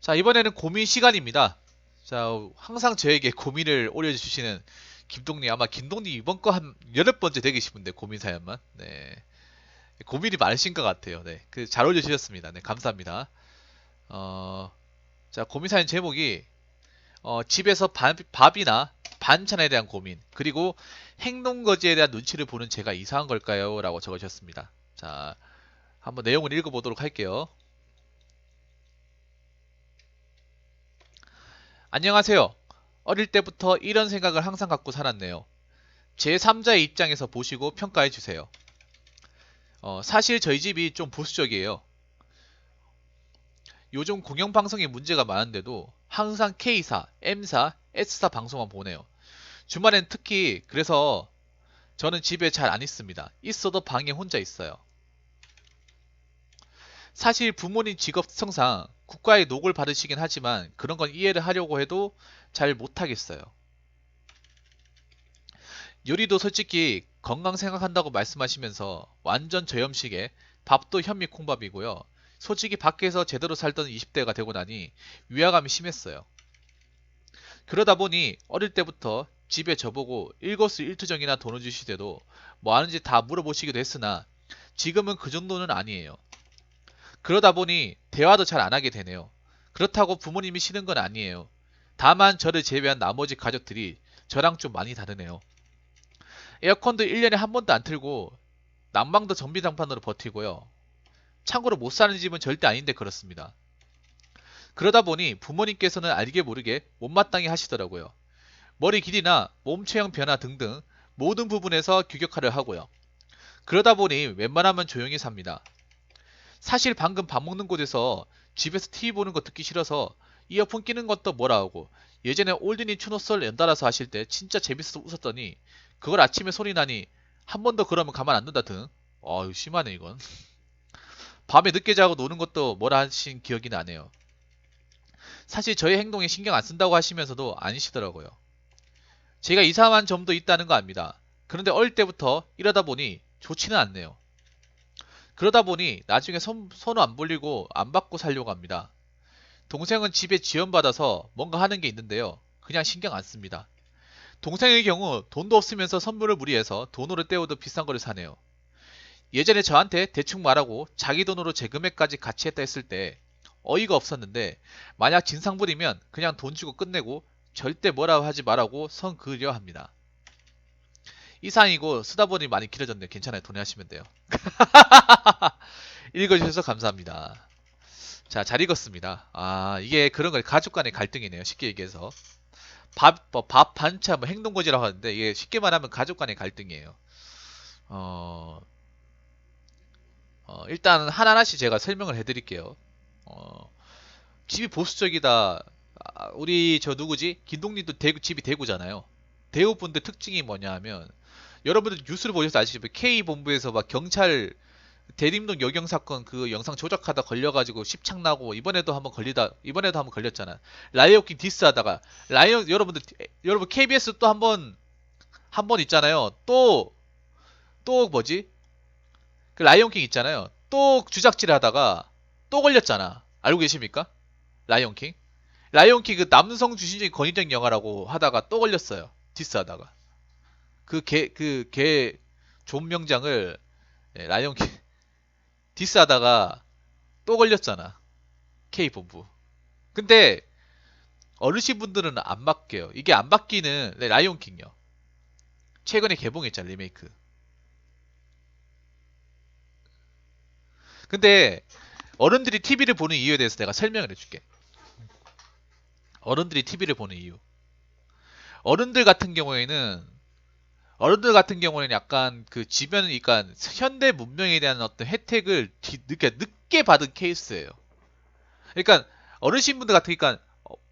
자, 이번에는 고민 시간입니다. 자, 항상 저에게 고민을 올려주시는 김동님, 아마 김동님 이번 거 한 8번째 되기 싶은데, 고민 사연만. 네. 고민이 많으신 것 같아요. 네. 잘 올려주셨습니다. 네, 감사합니다. 어, 자, 고민 사연 제목이, 집에서 밥이나 반찬에 대한 고민, 그리고 행동거지에 대한 눈치를 보는 제가 이상한 걸까요? 라고 적으셨습니다. 자, 한번 내용을 읽어보도록 할게요. 안녕하세요. 어릴 때부터 이런 생각을 항상 갖고 살았네요. 제3자의 입장에서 보시고 평가해 주세요. 사실 저희 집이 좀 보수적이에요. 요즘 공영방송에 문제가 많은데도 항상 K사, M사, S사 방송만 보네요. 주말엔 특히 그래서 저는 집에 잘 안 있습니다. 있어도 방에 혼자 있어요. 사실 부모님 직업 특성상 국가의 녹을 받으시긴 하지만 그런 건 이해를 하려고 해도 잘 못하겠어요. 요리도 솔직히 건강 생각한다고 말씀하시면서 완전 저염식에 밥도 현미 콩밥이고요. 솔직히 밖에서 제대로 살던 20대가 되고 나니 위화감이 심했어요. 그러다 보니 어릴 때부터 집에 저보고 일거수일투족이나 돈을 주실 때도 뭐 하는지 다 물어보시기도 했으나 지금은 그 정도는 아니에요. 그러다 보니 대화도 잘 안 하게 되네요. 그렇다고 부모님이 싫은 건 아니에요. 다만 저를 제외한 나머지 가족들이 저랑 좀 많이 다르네요. 에어컨도 1년에 한 번도 안 틀고 난방도 전비장판으로 버티고요. 참고로 못 사는 집은 절대 아닌데 그렇습니다. 그러다 보니 부모님께서는 알게 모르게 못마땅해 하시더라고요. 머리 길이나 몸 체형 변화 등등 모든 부분에서 규격화를 하고요. 그러다 보니 웬만하면 조용히 삽니다. 사실 방금 밥 먹는 곳에서 집에서 TV 보는 거 듣기 싫어서 이어폰 끼는 것도 뭐라 하고 예전에 올드니 추노썰 연달아서 하실 때 진짜 재밌어서 웃었더니 그걸 아침에 소리 나니 한 번 더 그러면 가만 안 둔다 등. 어유 심하네 이건. 밤에 늦게 자고 노는 것도 뭐라 하신 기억이 나네요. 사실 저의 행동에 신경 안 쓴다고 하시면서도 아니시더라고요. 제가 이상한 점도 있다는 거 압니다. 그런데 어릴 때부터 이러다 보니 좋지는 않네요. 그러다 보니 나중에 손을 안 벌리고 안 받고 살려고 합니다. 동생은 집에 지원받아서 뭔가 하는 게 있는데요. 그냥 신경 안 씁니다. 동생의 경우 돈도 없으면서 선물을 무리해서 돈으로 때우듯 비싼 거를 사네요. 예전에 저한테 대충 말하고 자기 돈으로 제 금액까지 같이 했다 했을 때 어이가 없었는데 만약 진상 부리면 그냥 돈 주고 끝내고 절대 뭐라 하지 말라고 선 그으려 합니다. 이상이고 쓰다 보니 많이 길어졌네요. 괜찮아요. 돈에 하시면 돼요. 읽어주셔서 감사합니다. 자, 잘 읽었습니다. 아, 이게 그런 거예요. 가족 간의 갈등이네요. 쉽게 얘기해서. 밥 반찬, 뭐 행동거지라고 하는데 이게 쉽게 말하면 가족 간의 갈등이에요. 어, 일단 하나하나씩 제가 설명을 해드릴게요. 어, 집이 보수적이다. 우리 저 누구지? 김동님도 집이 대구잖아요. 대구 분들 특징이 뭐냐 하면 여러분들 뉴스를 보셔서 아시겠지만 K본부에서 막 경찰 대림동 여경 사건 그 영상 조작하다 걸려가지고 십창 나고 이번에도 한번 걸렸잖아. 라이어킹 디스하다가 라이언 여러분 KBS 또 한 번 있잖아요. 또 뭐지? 그 라이온킹 있잖아요. 또 주작질 하다가 또 걸렸잖아. 알고 계십니까? 라이온킹? 라이온킹 그 남성 주신적인 권위적 영화라고 하다가 또 걸렸어요. 디스하다가. 그 개 존명장을 라이온킹 디스하다가 또 걸렸잖아. K본부. 근데 어르신분들은 안 바뀌어요. 이게 안 바뀌는 라이온킹요. 최근에 개봉했잖아 리메이크. 근데 어른들이 TV를 보는 이유에 대해서 내가 설명을 해줄게. 어른들이 TV를 보는 이유. 어른들 같은 경우에는 어른들 같은 경우는 약간 그 지변, 그러니까 현대 문명에 대한 어떤 혜택을 늦게 받은 케이스예요. 그러니까 어르신분들 같은, 그러니까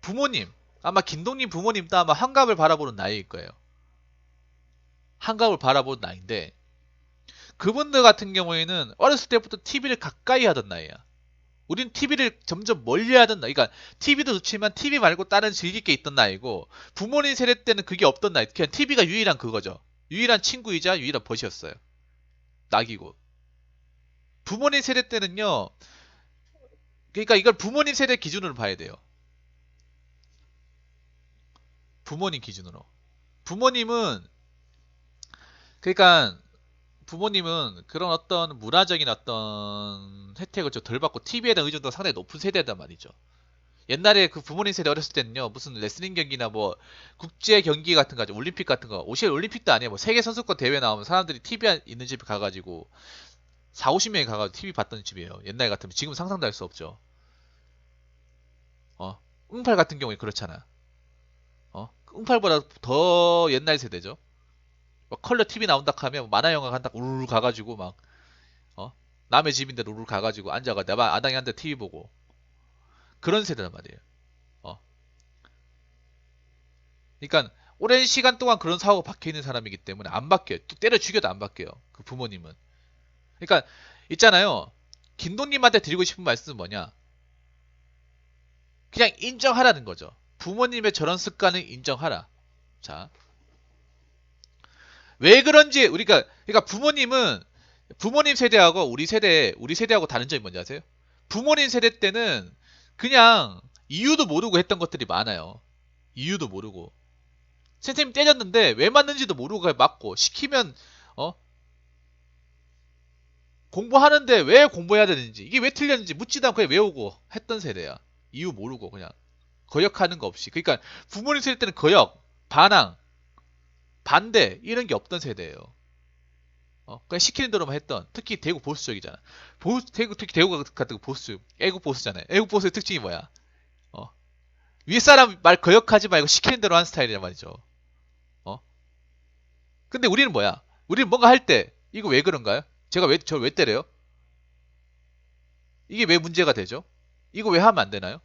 부모님, 아마 김동님 부모님도 아마 한갑을 바라보는 나이일 거예요. 한갑을 바라보는 나이인데 그분들 같은 경우에는 어렸을 때부터 TV를 가까이 하던 나이야. 우린 TV를 점점 멀리 하던 나이. 그러니까 TV도 좋지만 TV 말고 다른 즐길 게 있던 나이고 부모님 세대 때는 그게 없던 나이. 그냥 TV가 유일한 그거죠. 유일한 친구이자 유일한 벗이었어요. 낙이고. 부모님 세대 때는요. 그러니까 이걸 부모님 세대 기준으로 봐야 돼요. 부모님 기준으로. 부모님은 그러니까 부모님은 그런 어떤 문화적인 어떤 혜택을 좀 덜 받고 TV에 대한 의존도가 상당히 높은 세대단 말이죠. 옛날에 그 부모님 세대 어렸을 때는요, 무슨 레슬링 경기나 뭐 국제 경기 같은 거, 올림픽 같은 거, 오시아 올림픽도 아니에요. 뭐 세계 선수권 대회 나오면 사람들이 TV 있는 집에 가가지고 4, 50명이 가가지고 TV 봤던 집이에요. 옛날 같으면 지금 상상도 할 수 없죠. 어, 응팔 같은 경우에 그렇잖아. 응팔보다 더 옛날 세대죠. 막 컬러 TV 나온다 하면 만화 영화 간다 우르르 가가지고 막 어? 남의 집인데 우르르 가가지고 앉아가 내 마당에 앉아 TV 보고 그런 세대란 말이에요. 어. 그러니까 오랜 시간 동안 그런 사고가 박혀 있는 사람이기 때문에 안 바뀌어요. 또 때려 죽여도 안 바뀌어요. 그 부모님은. 그러니까 있잖아요. 김동님한테 드리고 싶은 말씀은 뭐냐? 그냥 인정하라는 거죠. 부모님의 저런 습관을 인정하라. 자, 왜 그런지 우리가 그러니까 부모님은 부모님 세대하고 우리 세대하고 다른 점이 뭔지 아세요? 부모님 세대 때는 그냥 이유도 모르고 했던 것들이 많아요. 이유도 모르고. 선생님 때렸는데 왜 맞는지도 모르고 그냥 맞고 시키면 어? 공부하는데 왜 공부해야 되는지 이게 왜 틀렸는지 묻지도 않고 그냥 외우고 했던 세대야. 이유 모르고 그냥 거역하는 거 없이. 그러니까 부모님 세대 때는 거역, 반항, 반대 이런 게 없던 세대예요. 그냥 시키는 대로만 했던 특히 대구 보수 쪽이잖아. 특히 대구 같은 거 보수 애국 보수잖아요. 애국 보수의 특징이 뭐야? 어, 윗사람 말 거역하지 말고 시키는 대로 하는 스타일이란 말이죠. 어? 근데 우리는 뭐야? 우리는 뭔가 할 때 이거 왜 그런가요? 제가 왜 저 왜 때려요? 이게 왜 문제가 되죠? 이거 왜 하면 안 되나요?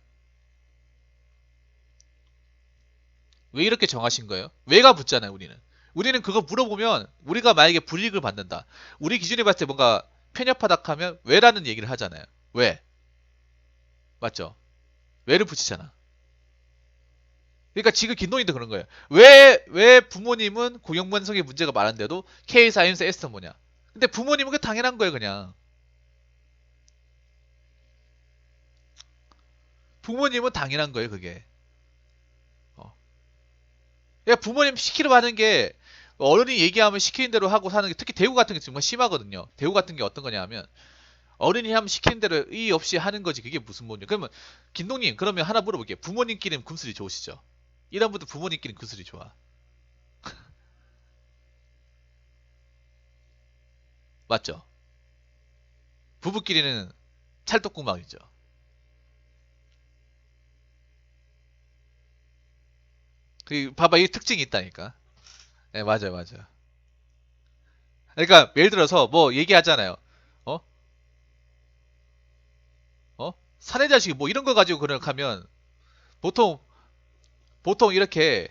왜 이렇게 정하신 거예요? 왜가 붙잖아요, 우리는. 우리는 그거 물어보면 우리가 만약에 불이익을 받는다. 우리 기준에 봤을 때 뭔가 편협하다 하면 왜라는 얘기를 하잖아요. 왜? 맞죠? 왜를 붙이잖아. 그러니까 지금 김동희도 그런 거예요. 왜 부모님은 고경만성의 문제가 많은데도 K 사이언스 S 뭐냐? 근데 부모님은 그 당연한 거예요, 그냥. 부모님은 당연한 거예요, 그게. 어. 그러니까 부모님 시키려고 하는 게 어른이 얘기하면 시키는 대로 하고 사는 게 특히 대우 같은 게 정말 심하거든요. 대우 같은 게 어떤 거냐 하면 어른이 하면 시키는 대로 의 없이 하는 거지. 그게 무슨 뭐냐. 그러면 김동님 그러면 하나 물어볼게요. 부모님끼리는 금슬이 좋으시죠? 이런 분들 부모님끼리는 금슬이 좋아. 맞죠? 부부끼리는 찰떡궁합이죠. 그 봐봐 이 특징이 있다니까. 네, 맞아요, 맞아요. 그러니까 예를 들어서 뭐 얘기하잖아요. 어? 사내 자식이 뭐 이런 거 가지고 그렇게 하면 보통 보통 이렇게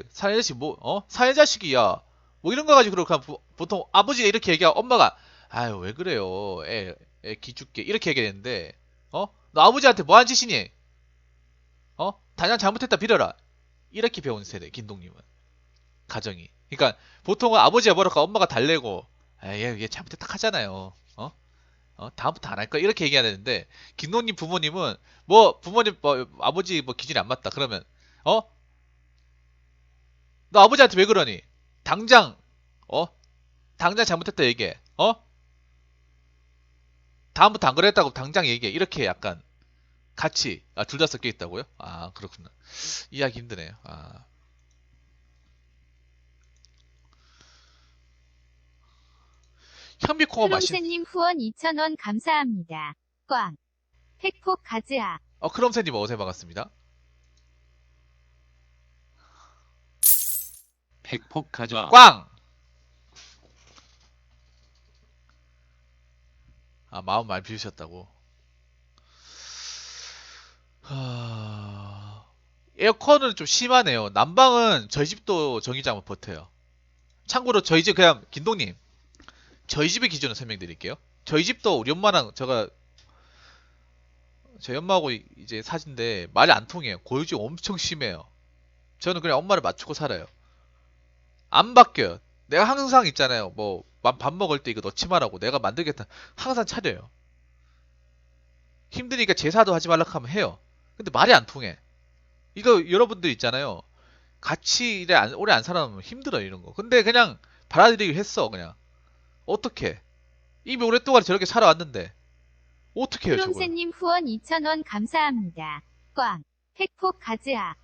사내 자식 뭐 사내 자식이야 뭐 이런 거 가지고 그렇게 하면 보통 아버지가 이렇게 얘기하고 엄마가 아유 왜 그래요 애 기죽게 이렇게 얘기했는데 너 아버지한테 뭐 한 짓이니 단양 잘못했다 빌어라 이렇게 배운 세대 김동님은 가정이 그러니까 보통은 아버지가 뭐랄까 엄마가 달래고 얘 잘못했다 하잖아요 다음부터 안 할 거야 이렇게 얘기해야 되는데 김동님 부모님은 뭐 부모님 뭐 아버지 뭐 기준이 안 맞다 그러면 어? 너 아버지한테 왜 그러니? 당장 어? 당장 잘못했다 얘기해 다음부터 안 그랬다고 당장 얘기해 이렇게 약간 같이 둘 다 섞여 있다고요? 아 그렇구나 이해하기 힘드네요 현미콩어 마신 크롬새님 후원 2,000원 감사합니다. 꽝. 팩폭 가즈아. 크롬새님 어제 반갑습니다 팩폭 가져와. 꽝! 마음 많이 비우셨다고 에어컨은 좀 심하네요 난방은 저희 집도 전기장은 버텨요 참고로 저희 집 그냥 김동님 저희 집의 기준을 설명드릴게요. 저희 집도 우리 엄마랑 저희 엄마하고 이제 사진데 말이 안 통해요. 고유증 엄청 심해요. 저는 그냥 엄마를 맞추고 살아요. 안 바뀌어요. 내가 항상 있잖아요. 뭐 밥 먹을 때 이거 넣지 말라고 내가 만들겠다. 항상 차려요. 힘드니까 제사도 하지 말라 하면 해요. 근데 말이 안 통해. 이거 여러분들 있잖아요. 같이 오래 안 살아남으면 힘들어 이런 거. 근데 그냥 받아들이기로 했어 그냥. 어떻게? 이미 오랫동안 저렇게 살아왔는데 어떻게 해요 저걸? 크롬새님 후원 2,000원 감사합니다. 꽝. 팩폭 가즈아.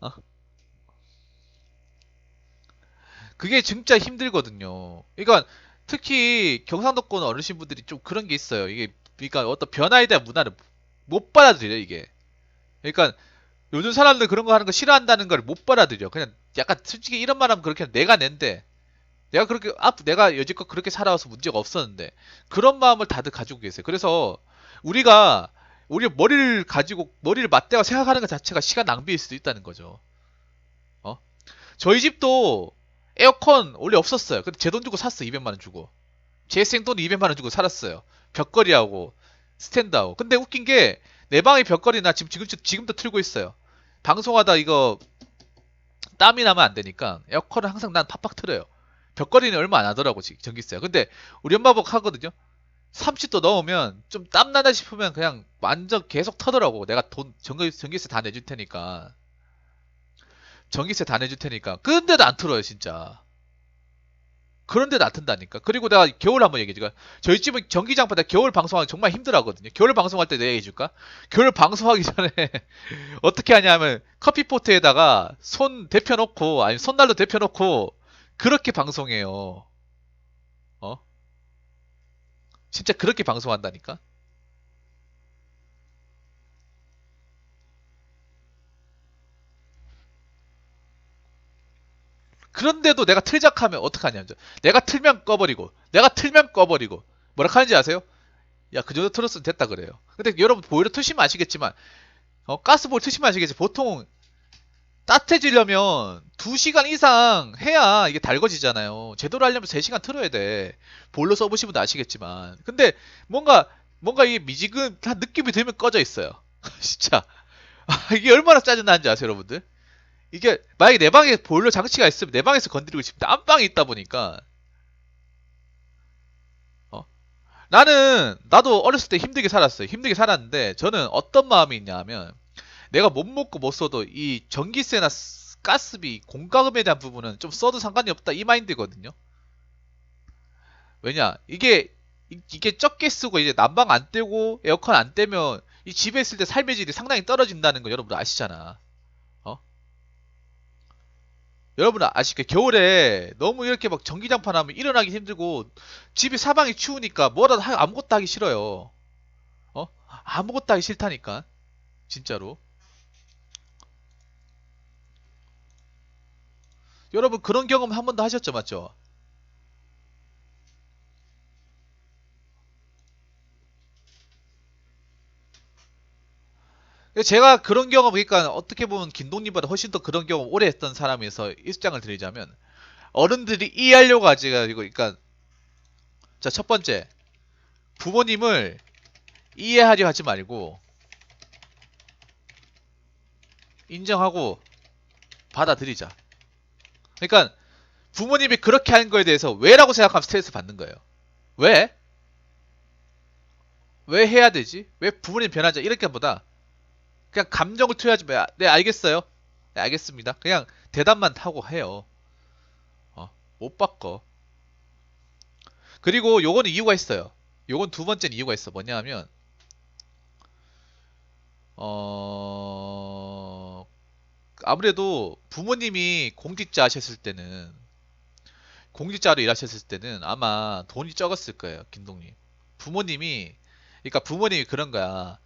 어? 그게 진짜 힘들거든요. 그러니까 특히 경상도권 어르신분들이 좀 그런 게 있어요. 이게 그러니까 어떤 변화에 대한 문화를 못 받아들여 이게. 그러니까 요즘 사람들 그런 거 하는 거 싫어한다는 걸 못 받아들여. 그냥 약간 솔직히 이런 말 하면 그렇게 내가 낸데 내가 그렇게 내가 여지껏 그렇게 살아와서 문제가 없었는데 그런 마음을 다들 가지고 계세요. 그래서 우리가 우리 머리를 가지고 머리를 맞대고 생각하는 것 자체가 시간 낭비일 수도 있다는 거죠. 어? 저희 집도 에어컨 원래 없었어요. 근데 제 돈 주고 샀어. 200만 원 주고. 제 생돈 200만 원 주고 살았어요. 벽걸이하고 스탠드하고. 근데 웃긴 게 내 방의 벽걸이나 지금도 틀고 있어요. 방송하다 이거 땀이 나면 안 되니까 에어컨을 항상 난 팍팍 틀어요. 벽걸이는 얼마 안 하더라고 전기세가. 근데 우리 엄마 아빠가 하거든요. 30도 넘으면 좀 땀나다 싶으면 그냥 완전 계속 터더라고. 내가 전기세 다 내줄 테니까. 전기세 다 내줄 테니까. 근데도 안 틀어요 진짜. 그런데도 안 튼다니까. 그리고 내가 겨울 한번 얘기해줄까? 저희 집은 전기장판 겨울 방송하기 정말 힘들어하거든요. 겨울 방송할 때 내가 얘기해줄까? 겨울 방송하기 전에 어떻게 하냐면 커피포트에다가 손 데펴놓고 아니 손난로 데펴놓고 그렇게 방송해요. 어? 진짜 그렇게 방송한다니까? 그런데도 내가 틀작하면 어떡하냐. 내가 틀면 꺼버리고 내가 틀면 꺼버리고 뭐라 하는지 아세요? 야, 그 정도 틀었으면 됐다 그래요. 근데 여러분 보일러 트시면 아시겠지만 가스볼 트시면 아시겠지. 보통 따뜻해지려면 2시간 이상 해야 이게 달궈지잖아요. 제대로 하려면 3시간 틀어야 돼. 보일러 써보신 분도 아시겠지만. 근데 뭔가 이게 미지근한 느낌이 들면 꺼져 있어요. 진짜. 이게 얼마나 짜증나는지 아세요, 여러분들? 이게 만약에 내 방에 보일러 장치가 있으면 내 방에서 건드리고 싶은데 안방에 있다 보니까 어? 나도 어렸을 때 힘들게 살았어요. 힘들게 살았는데 저는 어떤 마음이 있냐 하면 내가 못 먹고 못 써도 이 전기세나 가스비, 공과금에 대한 부분은 좀 써도 상관이 없다 이 마인드거든요. 왜냐? 이게 적게 쓰고 이제 난방 안 떼고 에어컨 안 떼면 이 집에 있을 때 삶의 질이 상당히 떨어진다는 거 여러분 아시잖아. 어? 여러분 아시게 겨울에 너무 이렇게 막 전기장판 하면 일어나기 힘들고 집이 사방이 추우니까 아무것도 하기 싫어요. 어? 아무것도 하기 싫다니까. 진짜로. 여러분 그런 경험 한 번도 하셨죠, 맞죠? 제가 그런 경험, 그러니까 어떻게 보면 김동님보다 훨씬 더 그런 경험 오래 했던 사람에서 입장을 드리자면, 어른들이 이해하려고 하지, 그러니까, 자, 첫 번째, 부모님을 이해하려 하지 말고, 인정하고, 받아들이자. 그러니까, 부모님이 그렇게 하는 거에 대해서 왜라고 생각하면 스트레스 받는 거예요. 왜? 왜 해야 되지? 왜 부모님 변하자? 이렇게 보다, 그냥 감정을 투여하지 마. 네, 알겠어요. 네, 알겠습니다. 그냥 대답만 하고 해요. 못 바꿔. 그리고 요거는 이유가 있어요. 요건 두 번째는 이유가 있어. 뭐냐 하면, 어, 아무래도 부모님이 공직자로 일하셨을 때는 아마 돈이 적었을 거예요. 김동님. 부모님이, 그러니까 부모님이 그런 거야.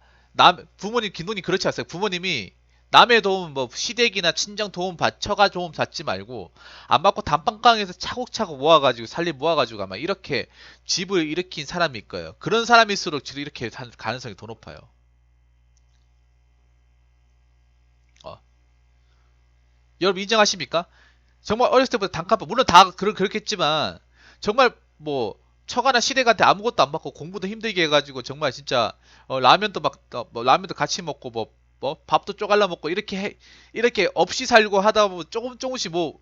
부모님, 김동님 그렇지 않았어요. 부모님이 남의 도움, 뭐, 시댁이나 친정 도움 처가 도움 받지 말고, 안 받고 단방강에서 차곡차곡 모아가지고, 살림 모아가지고 아마 이렇게 집을 일으킨 사람일 거예요. 그런 사람일수록 이렇게 가능성이 더 높아요. 어. 여러분 인정하십니까? 정말 어렸을 때부터 단칸방 물론 다 그렇겠지만 정말 뭐 처가나 시댁한테 아무것도 안 받고 공부도 힘들게 해가지고 정말 진짜 라면도 뭐 라면도 같이 먹고 뭐 밥도 쪼갈라 먹고 이렇게 없이 살고 하다 보면 조금씩 뭐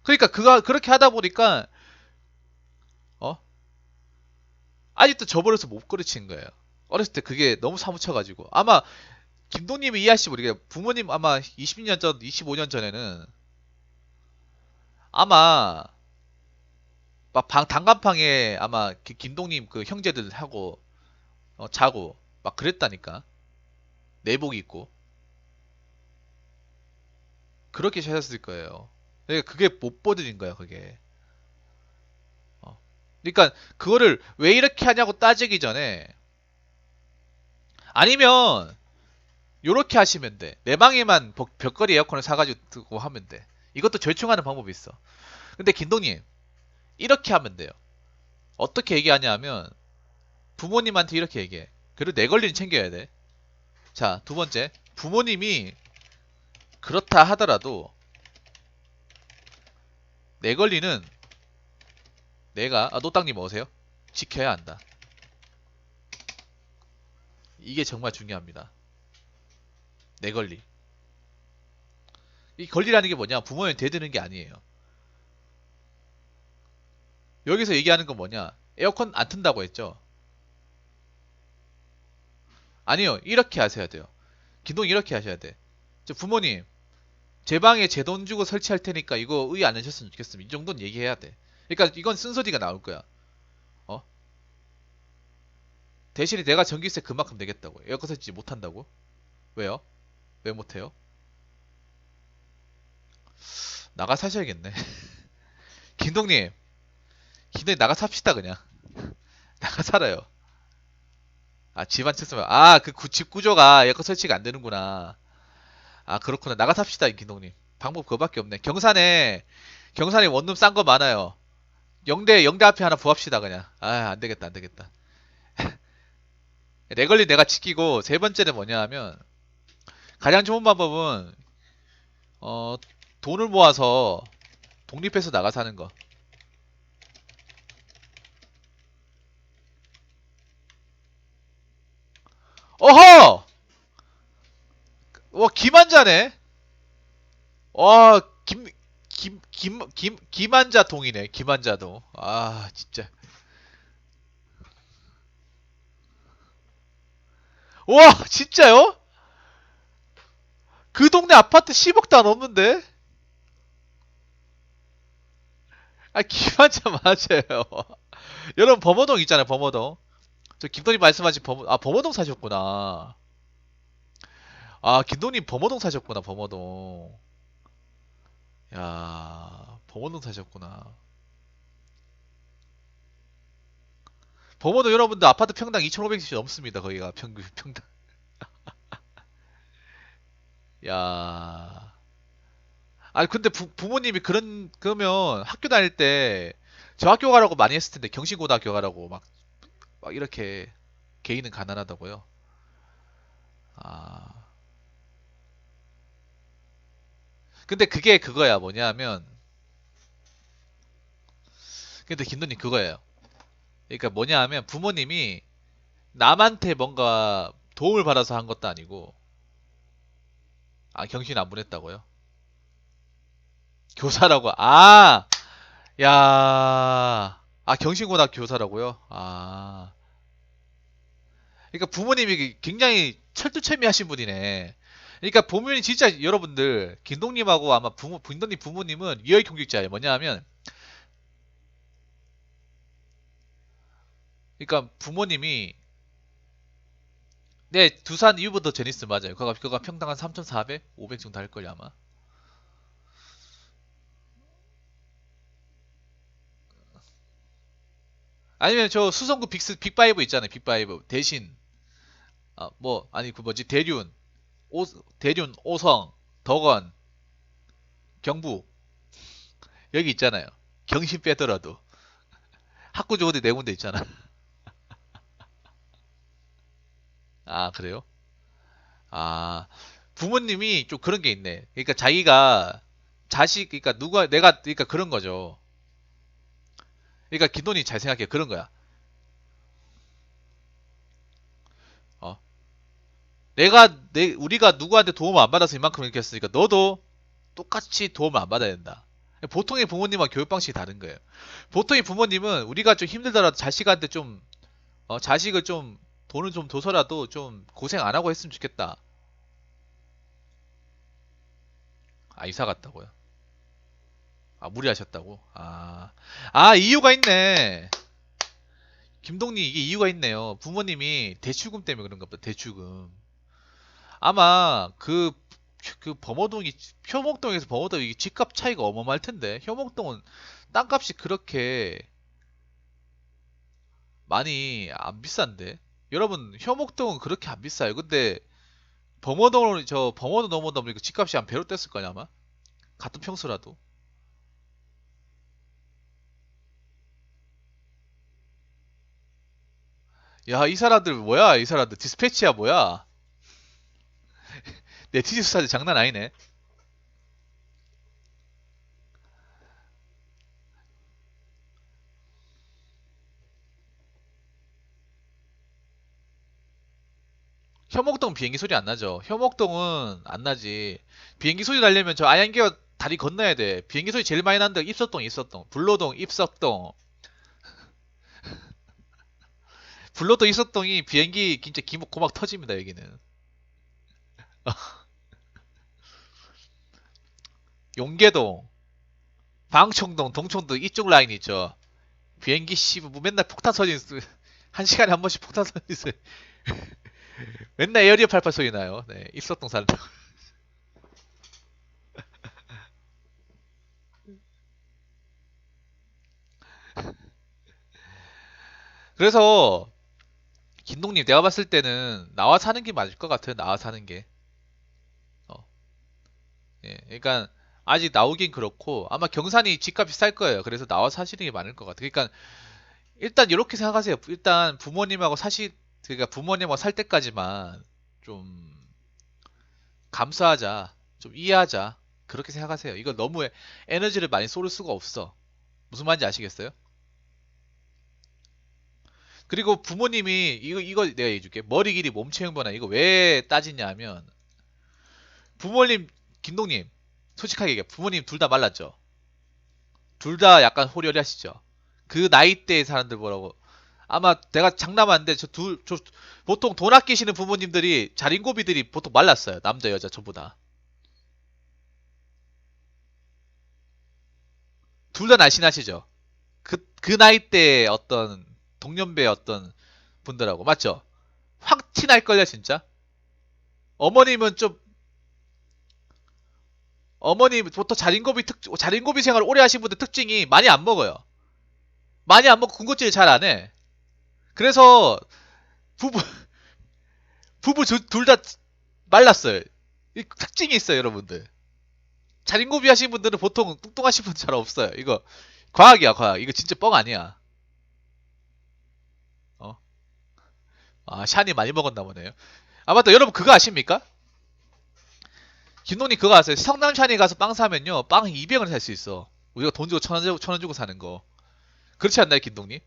그러니까 그거 그렇게 하다 보니까 어 아직도 저버려서 못 가르치는 거예요. 어렸을 때 그게 너무 사무쳐가지고. 아마 김동님이 이해하실지 모르겠어요. 부모님 아마 20년 전, 25년 전에는 아마 막 단칸방에 아마 김동님 그 형제들 하고 자고 막 그랬다니까. 내복 입고 그렇게 사셨을 거예요. 그게 못 보여드린 거야 그게. 어. 그러니까 그거를 왜 이렇게 하냐고 따지기 전에 아니면 요렇게 하시면 돼. 내 방에만 벽걸이 에어컨을 사가지고 두고 하면 돼. 이것도 절충하는 방법이 있어. 근데 김동님 이렇게 하면 돼요. 어떻게 얘기하냐 하면 부모님한테 이렇게 얘기해. 그리고 내 권리는 챙겨야 돼. 자, 두 번째. 부모님이 그렇다 하더라도 내 권리는 내가 노땅님 어세요? 지켜야 한다. 이게 정말 중요합니다. 내 권리. 이 권리라는 게 뭐냐? 부모님 대드는 게 아니에요. 여기서 얘기하는 건 뭐냐? 에어컨 안 튼다고 했죠? 아니요. 이렇게 하셔야 돼요. 기동 이렇게 하셔야 돼. 저 부모님, 제 방에 제 돈 주고 설치할 테니까 이거 의의 안 하셨으면 좋겠습니다. 이 정도는 얘기해야 돼. 그러니까 이건 쓴소리가 나올 거야. 어? 대신에 내가 전기세 그만큼 내겠다고. 에어컨 설치 못 한다고? 왜요? 왜 못해요? 나가 사셔야겠네. 김동님, 김동님 나가 삽시다 그냥. 나가 살아요. 아 집안 쳤으면 그 집 구조가 에어컨 설치가 안 되는구나. 아 그렇구나. 나가 삽시다 김동님. 방법 그거밖에 없네. 경산에 원룸 싼 거 많아요. 영대 앞에 하나 부합시다 그냥. 아 안 되겠다 안 되겠다. 내 권리 내가 지키고 세 번째는 뭐냐 하면 가장 좋은 방법은 어 돈을 모아서 독립해서 나가 사는 거. 어허! 와 김한자네. 와 김한자동이네. 김한자동. 아 진짜. 와 진짜요? 그 동네 아파트 10억 다 넘는데? 아 김한자 맞아요. 여러분 범어동 있잖아요 범어동. 저 김돈님 말씀하신 범어동 사셨구나. 아 김돈님 범어동 사셨구나 범어동. 야 범어동 사셨구나. 범어동 여러분들 아파트 평당 2,500씩 넘습니다 거기가 평균 평당. 야. 아니 근데 부모님이 그러면 학교 다닐 때 저 학교 가라고 많이 했을 텐데 경신고등학교 가라고 막 이렇게 개인은 가난하다고요? 아. 근데 그게 그거야 뭐냐면 근데 김도님 그거예요. 그러니까 뭐냐 하면 부모님이 남한테 뭔가 도움을 받아서 한 것도 아니고 경신 안 보냈다고요? 교사라고 야 경신고등학교 교사라고요? 그러니까 부모님이 굉장히 철두철미하신 분이네. 그러니까 보면 진짜 여러분들 김동님하고 아마 김동님 부모님은 리얼 경직자예요. 뭐냐 하면 그러니까 부모님이 네 두산 이후부터 제니스 맞아요. 그거 평당 한 3,400, 500 정도 할 걸요 아마. 아니면 저 수성구 빅파이브 있잖아요. 빅파이브 대신 뭐 아니 그 뭐지 대륜 오성 덕원 경부 여기 있잖아요. 경신 빼더라도 학구 좋은데 네 군데 있잖아. 아 그래요? 아 부모님이 좀 그런 게 있네. 그러니까 자기가 그러니까 그러니까 그런 거죠. 그러니까 기돈이 잘 생각해 그런 거야. 어 우리가 누구한테 도움을 안 받아서 이만큼 이렇게 했으니까 너도 똑같이 도움을 안 받아야 된다. 보통의 부모님과 교육 방식이 다른 거예요. 보통의 부모님은 우리가 좀 힘들더라도 자식한테 좀 자식을 좀 돈을 좀 둬서라도 좀 고생 안 하고 했으면 좋겠다. 아, 이사 갔다고요? 아, 무리하셨다고? 이유가 있네. 김동님, 이게 이유가 있네요. 부모님이 대출금 때문에 그런가 보다, 대출금. 아마 그 범어동이, 효목동에서 범어동이 집값 차이가 어마어마할 텐데, 효목동은 땅값이 그렇게 많이 안 비싼데? 여러분, 효목동은 그렇게 안 비싸요. 근데 범어동 넘어다 보니까 집값이 한 배로 뗐을 거냐, 아마? 같은 평수라도. 야, 이 사람들 뭐야, 이 사람들. 디스패치야, 뭐야. 네티즌 수사들 장난 아니네. 효목동 비행기 소리 안 나죠? 효목동은 안 나지. 비행기 소리 나려면 저 아양겨 다리 건너야 돼. 비행기 소리 제일 많이 나는 데가 입석동, 입석동. 불로동, 입석동. 불로동, 입석동이 비행기 진짜 기목 고막 터집니다, 여기는. 용계동, 방청동, 동청동 이쪽 라인 있죠. 비행기 뭐 맨날 폭탄 터진 한 시간에 한 번씩 폭탄 터지는 맨날 에어리어 88 소리 나요. 네, 입석동 사는다. 그래서 김동님 내가 봤을 때는 나와 사는 게 맞을 것 같아요. 나와 사는 게. 어, 예, 그러니까 아직 나오긴 그렇고 아마 경산이 집값이 쌀 거예요. 그래서 나와 사시는 게 많을 것 같아요. 그러니까 일단 이렇게 생각하세요. 일단 부모님하고 그러니까 부모님하고 살 때까지만 좀 감수하자, 좀 이해하자. 그렇게 생각하세요. 이거 너무 에너지를 많이 쏠 수가 없어. 무슨 말인지 아시겠어요? 그리고 부모님이 이거 내가 얘기해줄게. 머리 길이 몸체 형 변화 이거 왜 따지냐면 부모님 김동님 솔직하게 얘기해. 부모님 둘 다 말랐죠. 둘 다 약간 호리호리하시죠. 그 나이대의 사람들 뭐라고 아마 내가 장담하는데 보통 돈 아끼시는 부모님들이 자린고비들이 보통 말랐어요. 남자 여자 전부 다. 둘 다 날씬하시죠. 그 나이대의 어떤 동년배 어떤 분들하고 맞죠? 확 티날걸요 진짜. 어머님은 좀 어머니 보통 자린고비 생활 오래 하신 분들 특징이 많이 안 먹어요. 많이 안 먹고 군것질 잘 안 해. 그래서 부부 부부 둘 다 말랐어요. 이 특징이 있어요, 여러분들. 자린고비 하신 분들은 보통 뚱뚱하신 분 잘 없어요. 이거 과학이야, 과학. 이거 진짜 뻥 아니야. 어? 샤니 많이 먹었나 보네요. 아, 맞다. 여러분 그거 아십니까? 김동님 그거 아세요? 성남 샤니 가서 빵 사면요. 빵 200원 살 수 있어. 우리가 돈 주고 천 원 주고 사는 거. 그렇지 않나요, 김동님?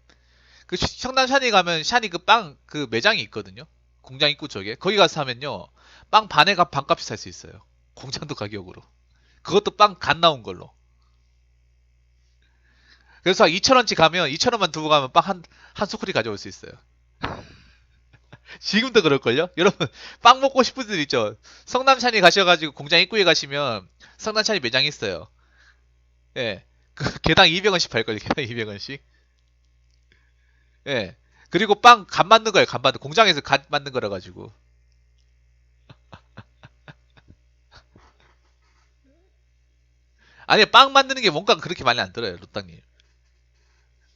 그 성남 샤니 가면 샤니 그 빵 그 매장이 있거든요. 공장 입구 쪽에. 거기 가서 사면요. 빵 반에 반값이 살 수 있어요. 공장도 가격으로. 그것도 빵 갓 나온 걸로. 그래서 2,000원치 가면 2,000원만 두고 가면 빵 한 소쿠리 가져올 수 있어요. 지금도 그럴걸요? 여러분 빵 먹고 싶은 분들 있죠? 성남산이 가셔가지고 공장 입구에 가시면 성남산이 매장이 있어요. 예. 그 개당 200원씩 팔걸요. 개당 200원씩. 예. 그리고 빵 간 만든 거예요. 간 만든 공장에서 간 만든 거라 가지고. 아니 빵 만드는 게 원가가 그렇게 많이 안 들어요. 로땅님.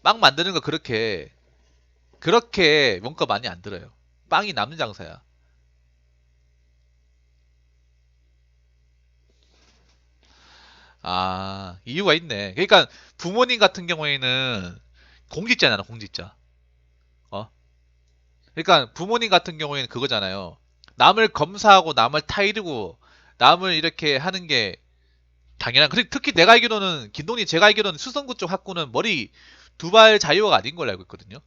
빵 만드는 거 그렇게 원가 많이 안 들어요. 빵이 남는 장사야. 이유가 있네. 그러니까 부모님 같은 경우에는 공직자잖아, 공직자. 어? 그러니까 부모님 같은 경우에는 그거잖아요. 남을 검사하고 남을 타이르고 남을 이렇게 하는 게 당연한. 그리고 특히 내가 알기로는 김동님 제가 알기로는 수성구 쪽 학교는 머리 두발 자유가 아닌 걸로 알고 있거든요.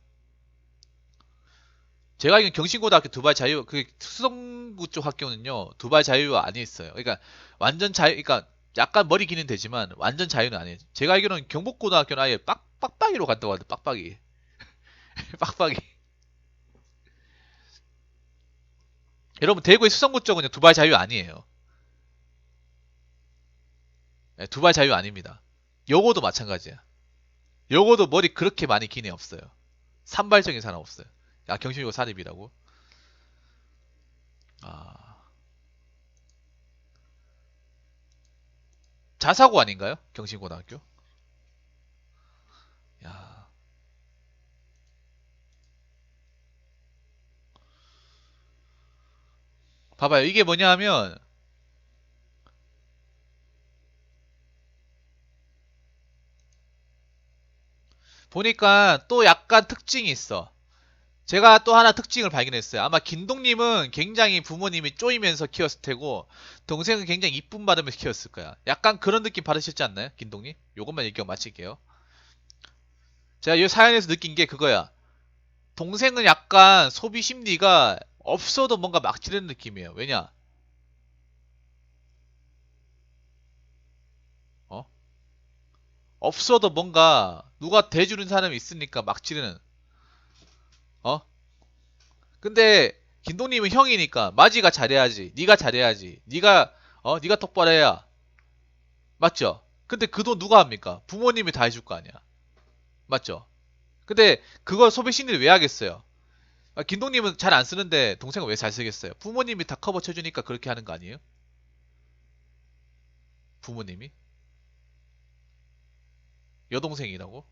제가 알기로는 경신고등학교 두발 자유 그 수성구 쪽 학교는요 두발 자유가 아니 있어요. 그러니까 완전 자유, 그러니까 약간 머리 기는 되지만 완전 자유는 아니에요. 제가 알기로는 경북고등학교는 아예 빡빡이로 간다고 하는데 빡빡이, 빡빡이. 여러분 대구의 수성구 쪽은요 두발 자유 아니에요. 예, 두발 자유 아닙니다. 요거도 마찬가지야. 요거도 머리 그렇게 많이 긴 애 없어요. 산발적인 사람 없어요. 야 경심이고 사립이라고? 아 자사고 아닌가요? 경신고등학교? 야 봐봐요. 이게 뭐냐 하면 보니까 또 약간 특징이 있어. 제가 또 하나 특징을 발견했어요. 아마 김동님은 굉장히 부모님이 쪼이면서 키웠을 테고 동생은 굉장히 이쁨 받으면서 키웠을 거야. 약간 그런 느낌 받으셨지 않나요? 김동님? 요것만 얘기하고 마칠게요. 제가 이 사연에서 느낀 게 그거야. 동생은 약간 소비 심리가 없어도 뭔가 막 지르는 느낌이에요. 왜냐? 어? 없어도 뭔가 누가 대주는 사람이 있으니까 막 지르는. 어? 근데 김동님은 형이니까 마지가 잘해야지. 네가 잘해야지. 네가 똑바로 해야. 맞죠? 근데 그 돈 누가 합니까? 부모님이 다 해줄 거 아니야. 맞죠? 근데 그걸 소비 심리를 왜 하겠어요? 아, 김동님은 잘 안 쓰는데 동생은 왜 잘 쓰겠어요? 부모님이 다 커버 쳐주니까 그렇게 하는 거 아니에요? 부모님이? 여동생이라고?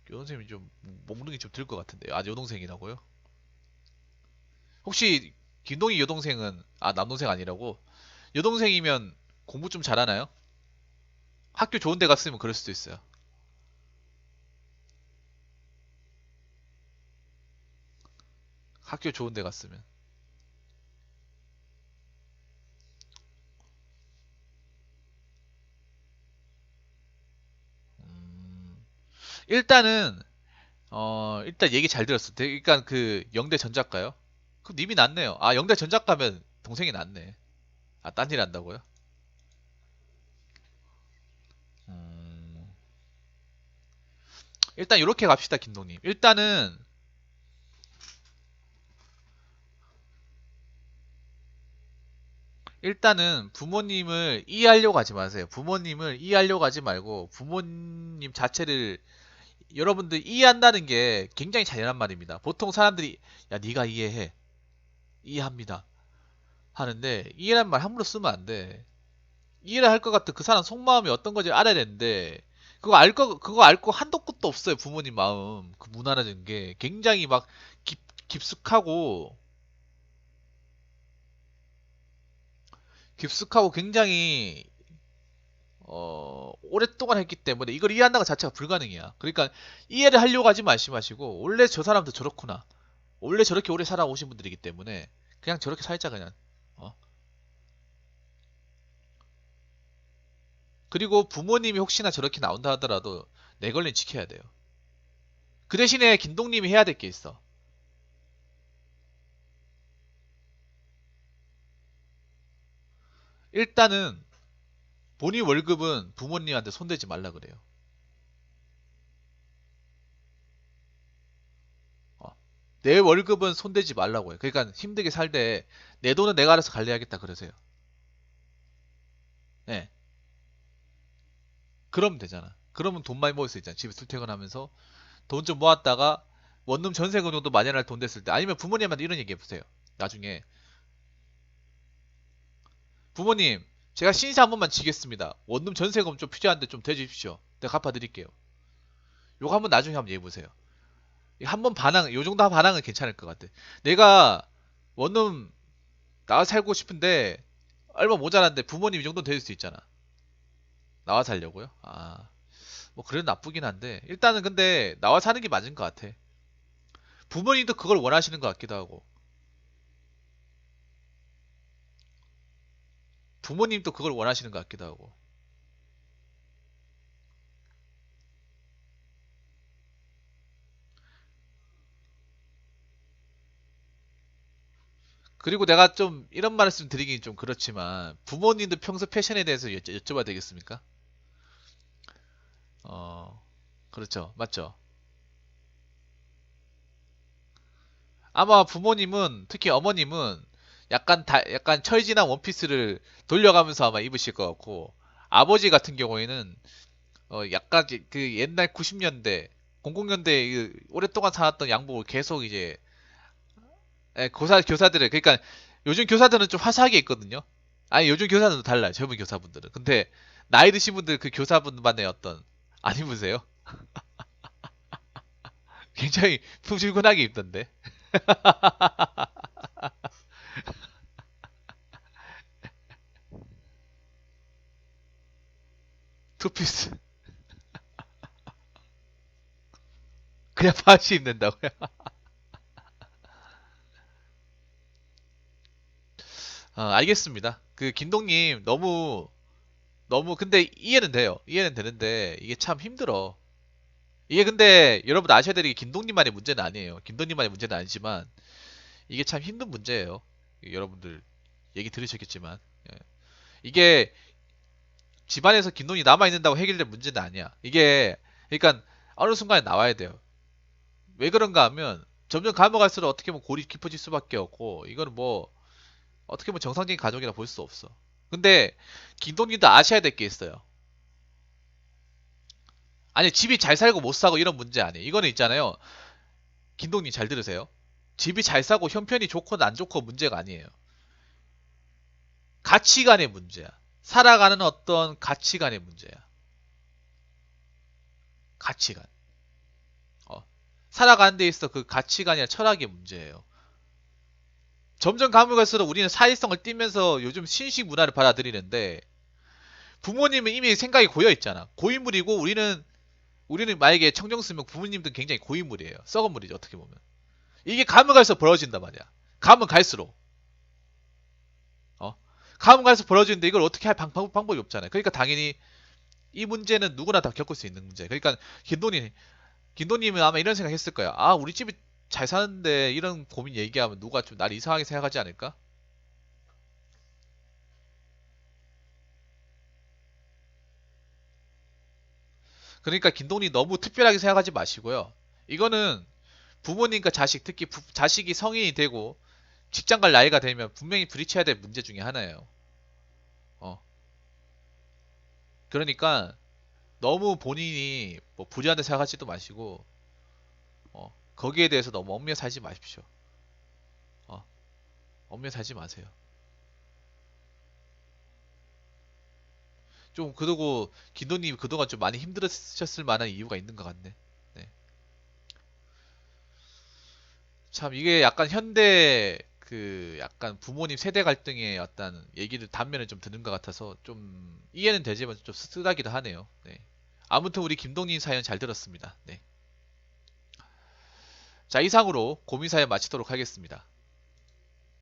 여동생이 좀 몽둥이 좀 들 것 같은데요. 아, 여동생이라고요? 혹시 김동희 여동생은 남동생 아니라고? 여동생이면 공부 좀 잘하나요? 학교 좋은 데 갔으면 그럴 수도 있어요. 학교 좋은 데 갔으면. 음, 일단은 일단 얘기 잘 들었어. 그러니까 그 영대 전작가요? 그럼 님이 낫네요. 아, 영대 전작가면 동생이 낫네. 아, 딴 일 한다고요? 음, 일단 이렇게 갑시다, 김동님. 일단은 부모님을 이해하려고 하지 마세요. 부모님을 이해하려고 하지 말고 부모님 자체를 여러분들 이해한다는 게 굉장히 잔인한 말입니다. 보통 사람들이 야 네가 이해해 이해합니다 하는데 이해란 말 함부로 쓰면 안 돼. 이해를 할 것 같아 그 사람 속마음이 어떤 건지 알아야 되는데 그거 알고 한도 끝도 없어요. 부모님 마음 그 문화라는 게 굉장히 막 깊숙하고 깊숙하고 굉장히 오랫동안 했기 때문에 이걸 이해한다는 것 자체가 불가능이야. 그러니까 이해를 하려고 하지 마시고 원래 저 사람도 저렇구나. 원래 저렇게 오래 살아오신 분들이기 때문에 그냥 저렇게 살자 그냥. 어? 그리고 부모님이 혹시나 저렇게 나온다 하더라도 내 권리는 지켜야 돼요. 그 대신에 김동님이 해야 될 게 있어. 일단은 본인 월급은 부모님한테 손대지 말라 그래요. 어. 내 월급은 손대지 말라고 해요. 그러니까 힘들게 살 때 내 돈은 내가 알아서 관리하겠다 그러세요. 네. 그러면 되잖아. 그러면 돈 많이 모을 수 있잖아. 집에 출퇴근하면서 돈 좀 모았다가 원룸 전세금 정도 마련할 돈 됐을 때 아니면 부모님한테 이런 얘기 해보세요. 나중에 부모님 제가 신세 한 번만 지겠습니다. 원룸 전세금 좀 필요한데 좀 대주십시오. 내가 갚아드릴게요. 요거 한번 나중에 한번 얘기해보세요. 한 번 반항 요 정도 반항은 괜찮을 것 같아. 내가 원룸 나와 살고 싶은데 얼마 모자란데 부모님 이 정도 는 될 수 있잖아. 나와 살려고요? 뭐 그래도 나쁘긴 한데 일단은 근데 나와 사는 게 맞은 것 같아. 부모님도 그걸 원하시는 것 같기도 하고 부모님도 그걸 원하시는 것 같기도 하고 그리고 내가 좀 이런 말씀 드리긴 좀 그렇지만 부모님도 평소 패션에 대해서 여쭤봐도 되겠습니까? 그렇죠. 맞죠? 아마 부모님은, 특히 어머님은 약간 철진한 원피스를 돌려가면서 아마 입으실 것 같고, 아버지 같은 경우에는 약간 그 옛날 90년대, 00년대 오랫동안 살았던 양복을 계속 이제 교사들을, 그러니까 요즘 교사들은 좀 화사하게 입거든요. 아니, 요즘 교사들도 달라요. 젊은 교사분들은. 근데 나이 드신 분들 그 교사분만의 어떤, 안 입으세요? 굉장히 풍실근하게 입던데. 투피스. 그냥 바지 입는다고요? 알겠습니다. 그 김동님 너무 근데 이해는 돼요. 이해는 되는데 이게 참 힘들어. 이게 근데 여러분 아셔야 되는 게 김동님만의 문제는 아니에요. 김동님만의 문제는 아니지만 이게 참 힘든 문제예요. 여러분들 얘기 들으셨겠지만 예. 이게 집안에서 김동이 남아 있는다고 해결될 문제는 아니야. 이게 그러니까 어느 순간에 나와야 돼요. 왜 그런가 하면 점점 감어갈수록 어떻게 보면 골이 깊어질 수밖에 없고 이거는 뭐 어떻게 보면 정상적인 가족이라 볼 수 없어. 근데 김동님도 아셔야 될 게 있어요. 아니 집이 잘 살고 못 사고 이런 문제 아니에요. 이거는 있잖아요. 김동님 잘 들으세요. 집이 잘 사고 형편이 좋고 안 좋고 문제가 아니에요. 가치관의 문제야. 살아가는 어떤 가치관의 문제야. 가치관. 어. 살아가는 데 있어 그 가치관이나 철학의 문제예요. 점점 가면 갈수록 우리는 사회성을 띠면서 요즘 신식 문화를 받아들이는데 부모님은 이미 생각이 고여 있잖아. 고인물이고 우리는 만약에 청정 쓰면 부모님도 굉장히 고인물이에요. 썩은 물이죠 어떻게 보면. 이게 가면 갈수록 벌어진단 말이야. 가면 갈수록. 어? 가면 갈수록 벌어지는데 이걸 어떻게 할 방법이 없잖아요. 그러니까 당연히 이 문제는 누구나 다 겪을 수 있는 문제. 그러니까 김도님은 아마 이런 생각 했을 거야. 아, 우리 집이 잘 사는데 이런 고민 얘기하면 누가 좀 날 이상하게 생각하지 않을까? 그러니까 김동님 너무 특별하게 생각하지 마시고요. 이거는 부모님과 자식, 특히 자식이 성인이 되고 직장 갈 나이가 되면 분명히 부딪혀야 될 문제 중에 하나예요. 어. 그러니까 너무 본인이 뭐 불리한데 생각하지도 마시고 거기에 대해서 너무 얽매여 살지 마십시오. 어, 얽매여 살지 마세요. 좀 그러고 김도님 그동안 좀 많이 힘들으셨을 만한 이유가 있는 것 같네. 네. 참 이게 약간 현대 그 약간 부모님 세대 갈등의 어떤 얘기를 단면을 좀 듣는 것 같아서 좀 이해는 되지만 좀 씁쓸하기도 하네요. 네. 아무튼 우리 김동님 사연 잘 들었습니다. 네. 자, 이상으로 고민 사연 마치도록 하겠습니다.